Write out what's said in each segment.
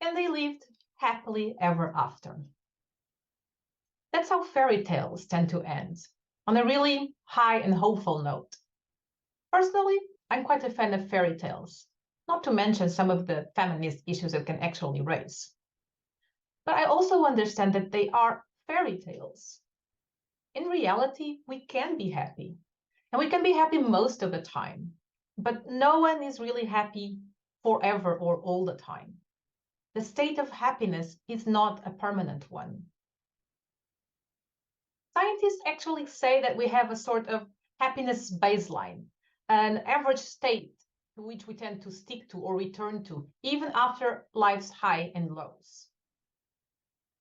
and they lived happily ever after. That's how fairy tales tend to end, on a really high and hopeful note. Personally, I'm quite a fan of fairy tales, not to mention some of the feminist issues it can actually raise. But I also understand that they are fairy tales. In reality, we can be happy, and we can be happy most of the time, but no one is really happy forever or all the time. The state of happiness is not a permanent one. Scientists actually say that we have a sort of happiness baseline, an average state to which we tend to stick to or return to, even after life's highs and lows.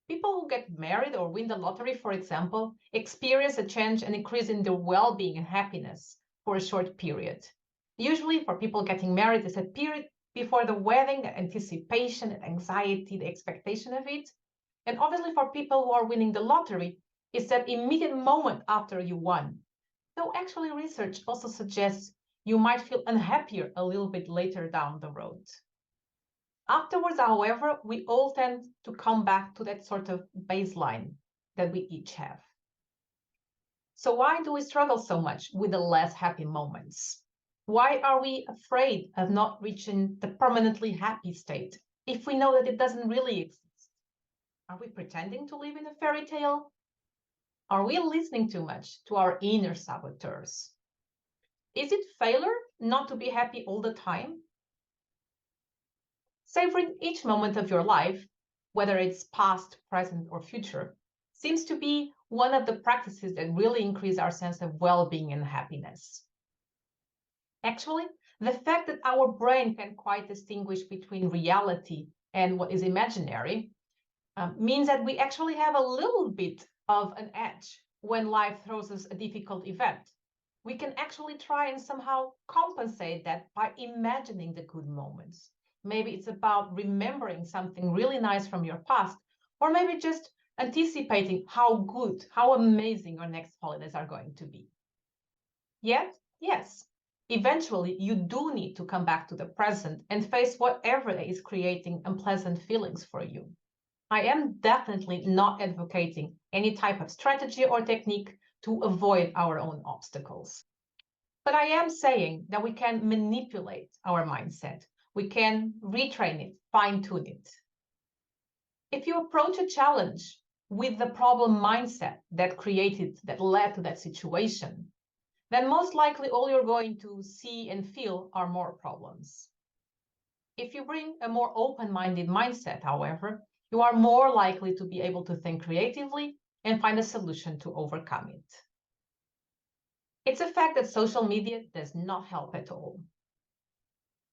People who get married or win the lottery, for example, experience a change and increase in their well-being and happiness for a short period. Usually for people getting married, it's a period before the wedding, the anticipation, the anxiety, the expectation of it. And obviously for people who are winning the lottery, it's that immediate moment after you won. Though actually research also suggests you might feel unhappier a little bit later down the road. Afterwards, however, we all tend to come back to that sort of baseline that we each have. So why do we struggle so much with the less happy moments? Why are we afraid of not reaching the permanently happy state if we know that it doesn't really exist? Are we pretending to live in a fairy tale? Are we listening too much to our inner saboteurs? Is it failure not to be happy all the time? Savoring each moment of your life, whether it's past, present, or future, seems to be one of the practices that really increase our sense of well-being and happiness. Actually, the fact that our brain can quite distinguish between reality and what is imaginary means that we actually have a little bit of an edge when life throws us a difficult event. We can actually try and somehow compensate that by imagining the good moments. Maybe it's about remembering something really nice from your past, or maybe just anticipating how good, how amazing your next holidays are going to be. Yet, yes, eventually you do need to come back to the present and face whatever is creating unpleasant feelings for you. I am definitely not advocating any type of strategy or technique to avoid our own obstacles. But I am saying that we can manipulate our mindset. We can retrain it, fine-tune it. If you approach a challenge with the problem mindset that led to that situation, then most likely all you're going to see and feel are more problems. If you bring a more open-minded mindset, however, you are more likely to be able to think creatively and find a solution to overcome it. It's a fact that social media does not help at all.